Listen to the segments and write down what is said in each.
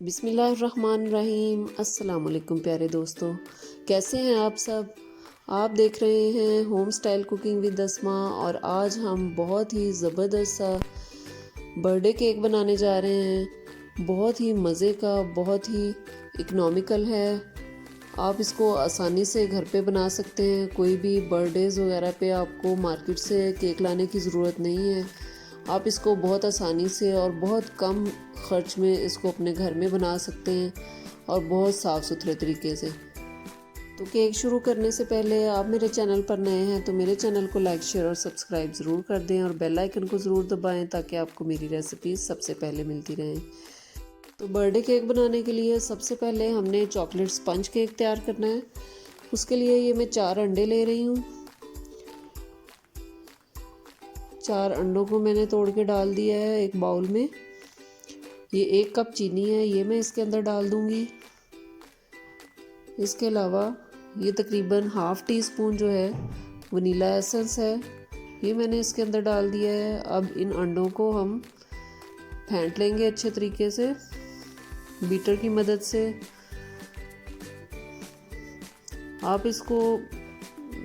बिस्मिल्लाहिर्रहमानिर्रहीम। अस्सलाम वालेकुम प्यारे दोस्तों, कैसे हैं आप सब। आप देख रहे हैं होम स्टाइल कुकिंग विद अस्मा और आज हम बहुत ही ज़बरदस्त सा बर्थडे केक बनाने जा रहे हैं। बहुत ही मज़े का, बहुत ही इकोनॉमिकल है। आप इसको आसानी से घर पे बना सकते हैं। कोई भी बर्थडेज़ वगैरह पे आपको मार्केट से केक लाने की ज़रूरत नहीं है। आप इसको बहुत आसानी से और बहुत कम ख़र्च में इसको अपने घर में बना सकते हैं और बहुत साफ़ सुथरे तरीके से। तो केक शुरू करने से पहले आप मेरे चैनल पर नए हैं तो मेरे चैनल को लाइक, शेयर और सब्सक्राइब ज़रूर कर दें और बेल आइकन को ज़रूर दबाएं ताकि आपको मेरी रेसिपीज़ सबसे पहले मिलती रहें। तो बर्थडे केक बनाने के लिए सबसे पहले हमने चॉकलेट स्पंज केक तैयार करना है। उसके लिए ये मैं 4 अंडे ले रही हूँ। 4 अंडों को मैंने तोड़ के डाल दिया है एक बाउल में। ये 1 कप चीनी है, ये मैं इसके अंदर डाल दूँगी। इसके अलावा ये तकरीबन हाफ़ टी स्पून जो है वनीला एसेंस है, ये मैंने इसके अंदर डाल दिया है। अब इन अंडों को हम फेंट लेंगे अच्छे तरीके से बीटर की मदद से। आप इसको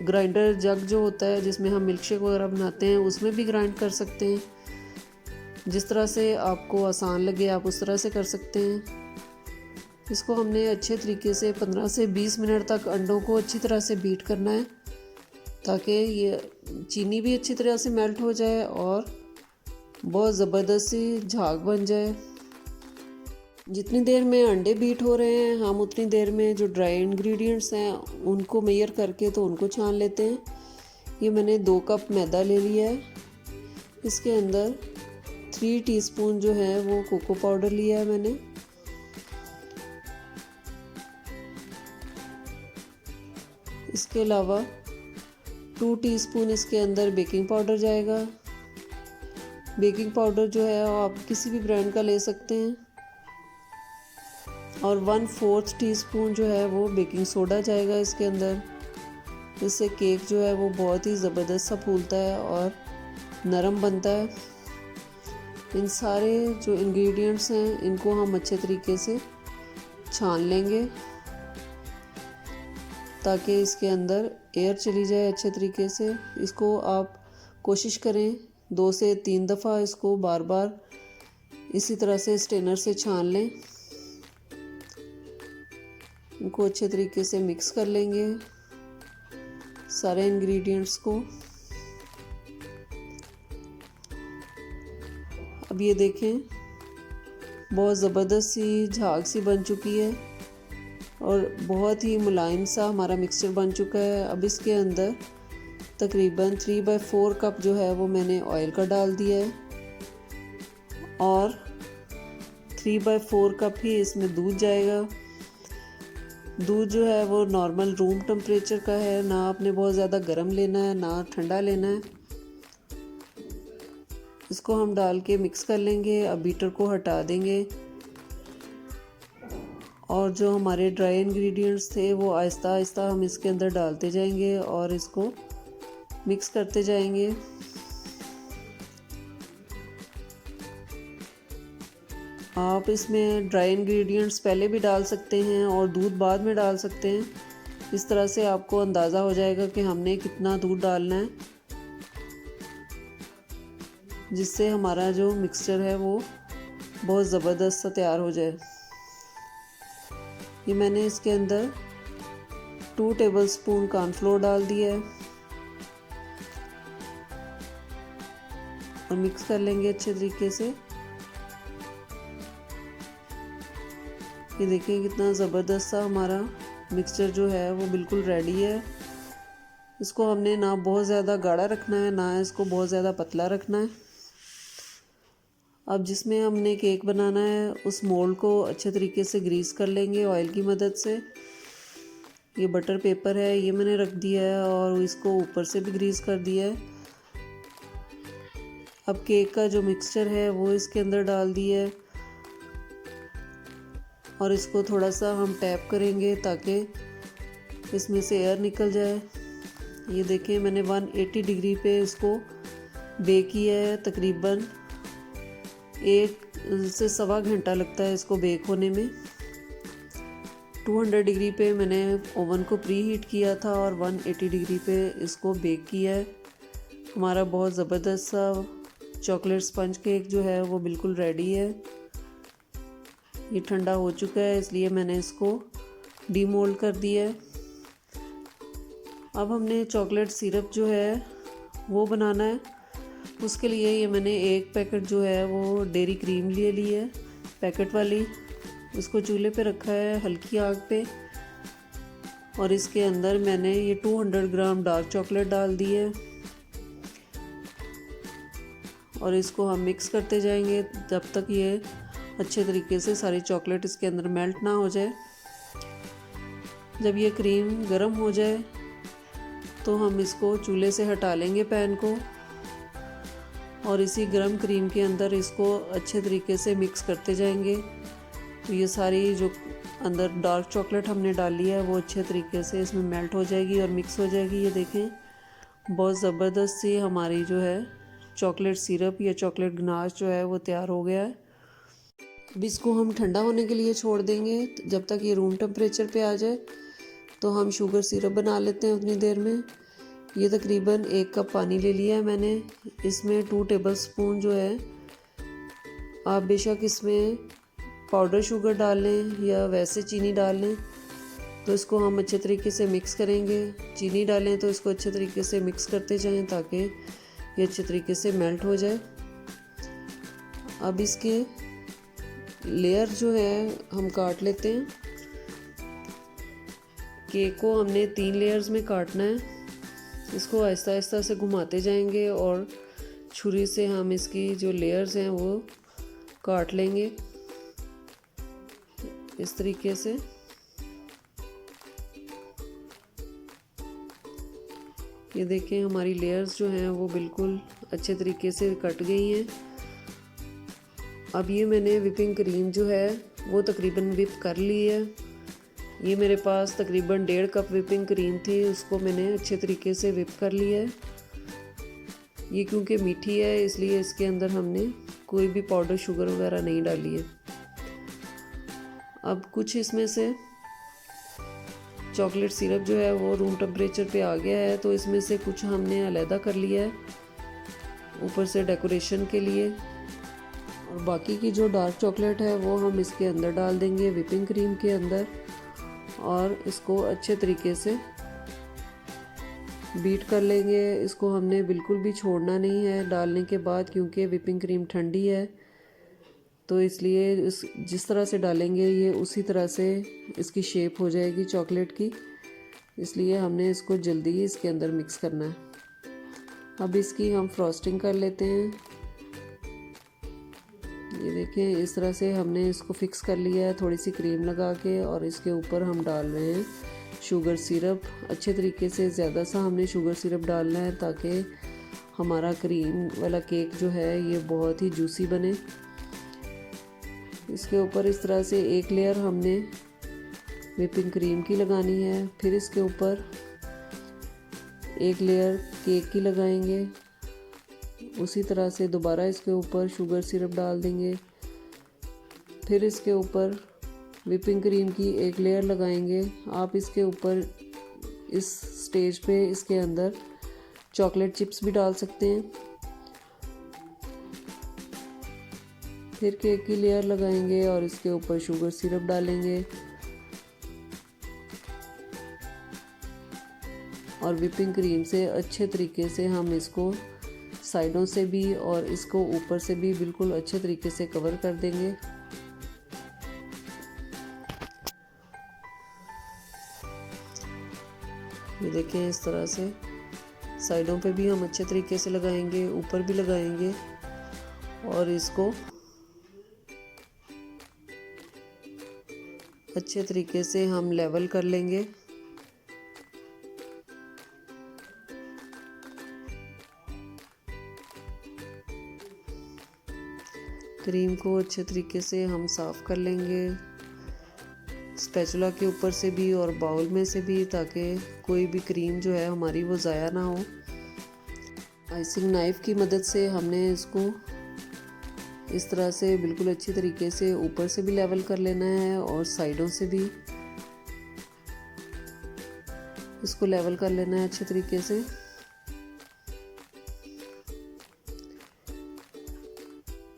ग्राइंडर जग जो होता है जिसमें हम मिल्क शेक वगैरह बनाते हैं उसमें भी ग्राइंड कर सकते हैं। जिस तरह से आपको आसान लगे आप उस तरह से कर सकते हैं। इसको हमने अच्छे तरीके से 15 से 20 मिनट तक अंडों को अच्छी तरह से बीट करना है ताकि ये चीनी भी अच्छी तरह से मेल्ट हो जाए और बहुत ज़बरदस्त सी झाग बन जाए। जितनी देर में अंडे बीट हो रहे हैं हम उतनी देर में जो ड्राई इंग्रेडिएंट्स हैं उनको मेजर करके तो उनको छान लेते हैं। ये मैंने 2 कप मैदा ले लिया है। इसके अंदर 3 टीस्पून जो है वो कोको पाउडर लिया है मैंने। इसके अलावा 2 टीस्पून इसके अंदर बेकिंग पाउडर जाएगा। बेकिंग पाउडर जो है आप किसी भी ब्रांड का ले सकते हैं। और 1/4 टीस्पून जो है वो बेकिंग सोडा जाएगा इसके अंदर। इससे केक जो है वो बहुत ही ज़बरदस्त सा फूलता है और नरम बनता है। इन सारे जो इंग्रेडिएंट्स हैं इनको हम अच्छे तरीके से छान लेंगे ताकि इसके अंदर एयर चली जाए अच्छे तरीके से। इसको आप कोशिश करें 2 से 3 दफ़ा इसको बार बार इसी तरह से स्ट्रेनर से छान लें। इनको अच्छे तरीके से मिक्स कर लेंगे सारे इंग्रेडिएंट्स को। अब ये देखें बहुत ज़बरदस्त सी झाग सी बन चुकी है और बहुत ही मुलायम सा हमारा मिक्सचर बन चुका है। अब इसके अंदर तकरीबन 3/4 कप जो है वो मैंने ऑयल का डाल दिया है और 3/4 कप ही इसमें दूध जाएगा। दूध जो है वो नॉर्मल रूम टेम्परेचर का है, ना आपने बहुत ज़्यादा गर्म लेना है ना ठंडा लेना है। इसको हम डाल के मिक्स कर लेंगे। अब बीटर को हटा देंगे और जो हमारे ड्राई इंग्रेडिएंट्स थे वो आहिस्ता आहिस्ता हम इसके अंदर डालते जाएंगे और इसको मिक्स करते जाएंगे। आप इसमें ड्राई इंग्रेडिएंट्स पहले भी डाल सकते हैं और दूध बाद में डाल सकते हैं। इस तरह से आपको अंदाज़ा हो जाएगा कि हमने कितना दूध डालना है, जिससे हमारा जो मिक्सचर है वो बहुत ज़बरदस्त सा तैयार हो जाए। ये मैंने इसके अंदर 2 टेबलस्पून कॉर्नफ्लोर डाल दिया है और मिक्स कर लेंगे अच्छे तरीके से। ये देखिए कितना ज़बरदस्त सा हमारा मिक्सचर जो है वो बिल्कुल रेडी है। इसको हमने ना बहुत ज़्यादा गाढ़ा रखना है ना इसको बहुत ज़्यादा पतला रखना है। अब जिसमें हमने केक बनाना है उस मोल्ड को अच्छे तरीके से ग्रीस कर लेंगे ऑयल की मदद से। ये बटर पेपर है, ये मैंने रख दिया है और इसको ऊपर से भी ग्रीस कर दिया है। अब केक का जो मिक्सचर है वो इसके अंदर डाल दिया है और इसको थोड़ा सा हम टैप करेंगे ताकि इसमें से एयर निकल जाए। ये देखें मैंने 180 डिग्री पे इसको बेक किया है तकरीबन से सवा घंटा लगता है इसको बेक होने में। 200 डिग्री पे मैंने ओवन को प्री हीट किया था और 180 डिग्री पे इसको बेक किया है। हमारा बहुत ज़बरदस्त सा चॉकलेट स्पंज केक जो है वो बिल्कुल रेडी है। ये ठंडा हो चुका है, इसलिए मैंने इसको डीमोल्ड कर दिया है। अब हमने चॉकलेट सिरप जो है वो बनाना है। उसके लिए ये मैंने एक पैकेट जो है वो डेयरी क्रीम ले ली है, पैकेट वाली। उसको चूल्हे पे रखा है हल्की आग पे, और इसके अंदर मैंने ये 200 ग्राम डार्क चॉकलेट डाल दी है और इसको हम मिक्स करते जाएंगे जब तक ये अच्छे तरीके से सारी चॉकलेट इसके अंदर मेल्ट ना हो जाए। जब ये क्रीम गर्म हो जाए तो हम इसको चूल्हे से हटा लेंगे पैन को, और इसी गर्म क्रीम के अंदर इसको अच्छे तरीके से मिक्स करते जाएंगे। तो ये सारी जो अंदर डार्क चॉकलेट हमने डाली है वो अच्छे तरीके से इसमें मेल्ट हो जाएगी और मिक्स हो जाएगी। ये देखें, बहुत ज़बरदस्त सी हमारी जो है चॉकलेट सिरप या चॉकलेट गनाश जो है वो तैयार हो गया है। अब इसको हम ठंडा होने के लिए छोड़ देंगे जब तक ये रूम टेम्परेचर पे आ जाए। तो हम शुगर सिरप बना लेते हैं उतनी देर में। ये तकरीबन 1 कप पानी ले लिया है मैंने। इसमें 2 टेबलस्पून जो है, आप बेशक इसमें पाउडर शुगर डाल लें या वैसे चीनी डाल लें। तो इसको हम अच्छे तरीके से मिक्स करेंगे। चीनी डालें तो इसको अच्छे तरीके से मिक्स करते जाएं ताकि ये अच्छे तरीके से मेल्ट हो जाए। अब इसके लेयर जो है हम काट लेते हैं। केक को हमने 3 लेयर्स में काटना है। इसको आहिस्ता आहिस्ता से घुमाते जाएंगे और छुरी से हम इसकी जो लेयर्स हैं वो काट लेंगे इस तरीके से। ये देखें, हमारी लेयर्स जो हैं वो बिल्कुल अच्छे तरीके से कट गई हैं। अब ये मैंने विपिंग क्रीम जो है वो तकरीबन विप कर ली है। ये मेरे पास तकरीबन 1.5 कप विपिंग क्रीम थी, उसको मैंने अच्छे तरीके से विप कर लिया है। ये क्योंकि मीठी है इसलिए इसके अंदर हमने कोई भी पाउडर शुगर वगैरह नहीं डाली है। अब कुछ इसमें से चॉकलेट सिरप जो है वो रूम टेम्परेचर पे आ गया है, तो इसमें से कुछ हमने अलहदा कर लिया है ऊपर से डेकोरेशन के लिए, और बाकी की जो डार्क चॉकलेट है वो हम इसके अंदर डाल देंगे विपिंग क्रीम के अंदर, और इसको अच्छे तरीके से बीट कर लेंगे। इसको हमने बिल्कुल भी छोड़ना नहीं है डालने के बाद, क्योंकि विपिंग क्रीम ठंडी है, तो इसलिए जिस तरह से डालेंगे ये उसी तरह से इसकी शेप हो जाएगी चॉकलेट की। इसलिए हमने इसको जल्दी ही इसके अंदर मिक्स करना है। अब इसकी हम फ्रॉस्टिंग कर लेते हैं। ये देखें, इस तरह से हमने इसको फिक्स कर लिया है थोड़ी सी क्रीम लगा के, और इसके ऊपर हम डाल रहे हैं शुगर सिरप। अच्छे तरीके से ज़्यादा सा हमने शुगर सिरप डालना है ताकि हमारा क्रीम वाला केक जो है ये बहुत ही जूसी बने। इसके ऊपर इस तरह से एक लेयर हमने व्हिपिंग क्रीम की लगानी है, फिर इसके ऊपर एक लेयर केक की लगाएंगे। उसी तरह से दोबारा इसके ऊपर शुगर सिरप डाल देंगे, फिर इसके ऊपर व्हिपिंग क्रीम की एक लेयर लगाएंगे। आप इसके ऊपर इस स्टेज पे इसके अंदर चॉकलेट चिप्स भी डाल सकते हैं। फिर केक की लेयर लगाएंगे और इसके ऊपर शुगर सिरप डालेंगे और व्हिपिंग क्रीम से अच्छे तरीके से हम इसको साइडों से भी और इसको ऊपर से भी बिल्कुल अच्छे तरीके से कवर कर देंगे। ये देखें, इस तरह से साइडों पे भी हम अच्छे तरीके से लगाएंगे, ऊपर भी लगाएंगे और इसको अच्छे तरीके से हम लेवल कर लेंगे। क्रीम को अच्छे तरीके से हम साफ़ कर लेंगे स्पैचुला के ऊपर से भी और बाउल में से भी, ताकि कोई भी क्रीम जो है हमारी वो ज़ाया ना हो। आइसिंग नाइफ़ की मदद से हमने इसको इस तरह से बिल्कुल अच्छी तरीके से ऊपर से भी लेवल कर लेना है और साइडों से भी इसको लेवल कर लेना है अच्छे तरीके से।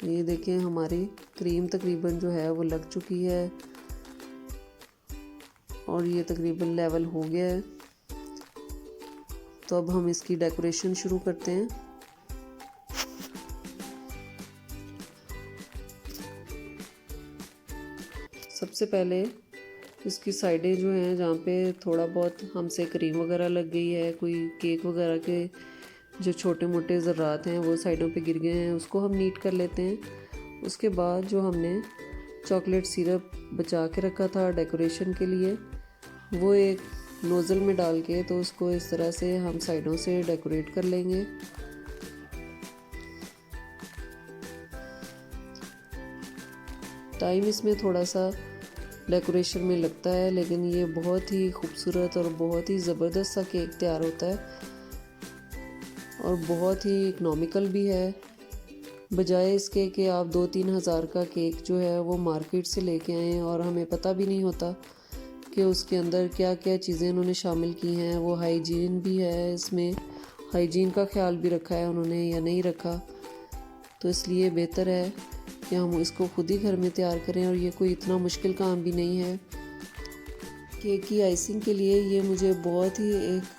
ये देखिए हमारी क्रीम तकरीबन जो है वो लग चुकी है और ये तकरीबन लेवल हो गया है। तो अब हम इसकी डेकोरेशन शुरू करते हैं। सबसे पहले इसकी साइडें जो हैं जहाँ पे थोड़ा बहुत हमसे क्रीम वगैरह लग गई है, कोई केक वगैरह के जो छोटे मोटे ज़र्रात हैं वो साइडों पे गिर गए हैं, उसको हम नीट कर लेते हैं। उसके बाद जो हमने चॉकलेट सिरप बचा के रखा था डेकोरेशन के लिए, वो एक नोज़ल में डाल के तो उसको इस तरह से हम साइडों से डेकोरेट कर लेंगे। टाइम इसमें थोड़ा सा डेकोरेशन में लगता है, लेकिन ये बहुत ही खूबसूरत और बहुत ही ज़बरदस्त सा केक तैयार होता है और बहुत ही इकनॉमिकल भी है। बजाय इसके कि आप 2-3 हज़ार का केक जो है वो मार्केट से लेके आएँ और हमें पता भी नहीं होता कि उसके अंदर क्या क्या चीज़ें उन्होंने शामिल की हैं। वो हाइजीन भी है, इसमें हाइजीन का ख्याल भी रखा है उन्होंने या नहीं रखा। तो इसलिए बेहतर है कि हम इसको खुद ही घर में तैयार करें और ये कोई इतना मुश्किल काम भी नहीं है। केक की आइसिंग के लिए ये मुझे बहुत ही एक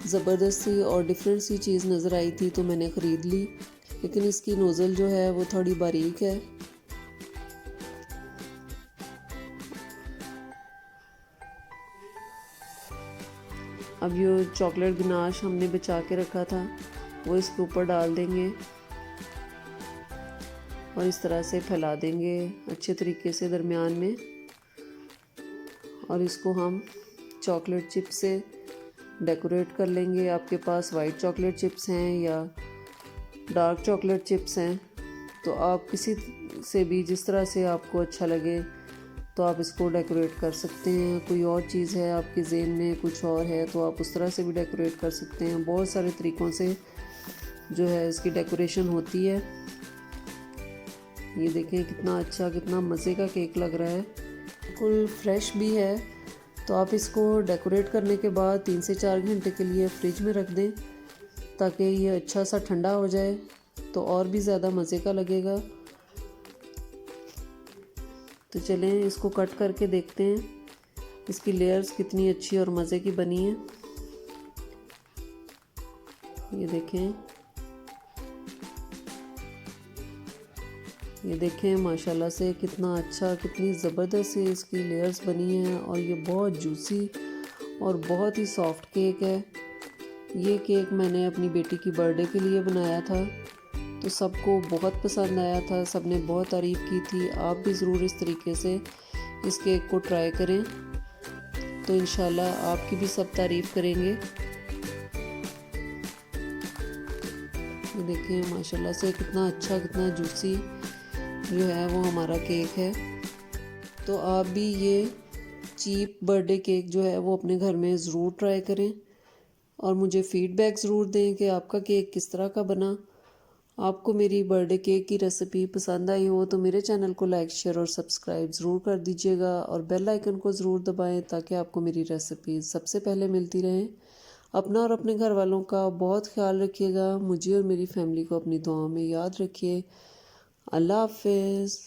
ज़बरदस्त सी और डिफरेंट सी चीज़ नज़र आई थी तो मैंने ख़रीद ली, लेकिन इसकी नोज़ल जो है वो थोड़ी बारीक है। अब ये चॉकलेट गनाश हमने बचा के रखा था वो इसके ऊपर डाल देंगे और इस तरह से फैला देंगे अच्छे तरीके से दरमियान में। और इसको हम चॉकलेट चिप से डेकोरेट कर लेंगे। आपके पास वाइट चॉकलेट चिप्स हैं या डार्क चॉकलेट चिप्स हैं तो आप किसी से भी जिस तरह से आपको अच्छा लगे तो आप इसको डेकोरेट कर सकते हैं। कोई और चीज़ है आपके ज़हन में कुछ और है तो आप उस तरह से भी डेकोरेट कर सकते हैं। बहुत सारे तरीक़ों से जो है इसकी डेकोरेशन होती है। ये देखें कितना अच्छा कितना मज़े का केक लग रहा है, बिल्कुल फ्रेश भी है। तो आप इसको डेकोरेट करने के बाद 3 से 4 घंटे के लिए फ्रिज में रख दें ताकि ये अच्छा सा ठंडा हो जाए तो और भी ज़्यादा मज़े का लगेगा। तो चलें इसको कट करके देखते हैं इसकी लेयर्स कितनी अच्छी और मज़े की बनी है। ये देखें माशाल्लाह से कितना अच्छा कितनी ज़बरदस्त सी इसकी लेयर्स बनी हैं और ये बहुत जूसी और बहुत ही सॉफ्ट केक है। ये केक मैंने अपनी बेटी की बर्थडे के लिए बनाया था तो सबको बहुत पसंद आया था, सबने बहुत तारीफ़ की थी। आप भी ज़रूर इस तरीके से इस केक को ट्राई करें तो इंशाल्लाह आपकी भी सब तारीफ़ करेंगे। ये देखें माशाल्लाह से कितना अच्छा कितना जूसी जो है वो हमारा केक है। तो आप भी ये चीप बर्थडे केक जो है वो अपने घर में ज़रूर ट्राई करें और मुझे फ़ीडबैक ज़रूर दें कि आपका केक किस तरह का बना। आपको मेरी बर्थडे केक की रेसिपी पसंद आई हो तो मेरे चैनल को लाइक शेयर और सब्सक्राइब ज़रूर कर दीजिएगा और बेल आइकन को ज़रूर दबाएं ताकि आपको मेरी रेसिपी सबसे पहले मिलती रहें। अपना और अपने घर वालों का बहुत ख्याल रखिएगा। मुझे और मेरी फैमिली को अपनी दुआओं में याद रखिए। अल्लाह हाफ़िज़।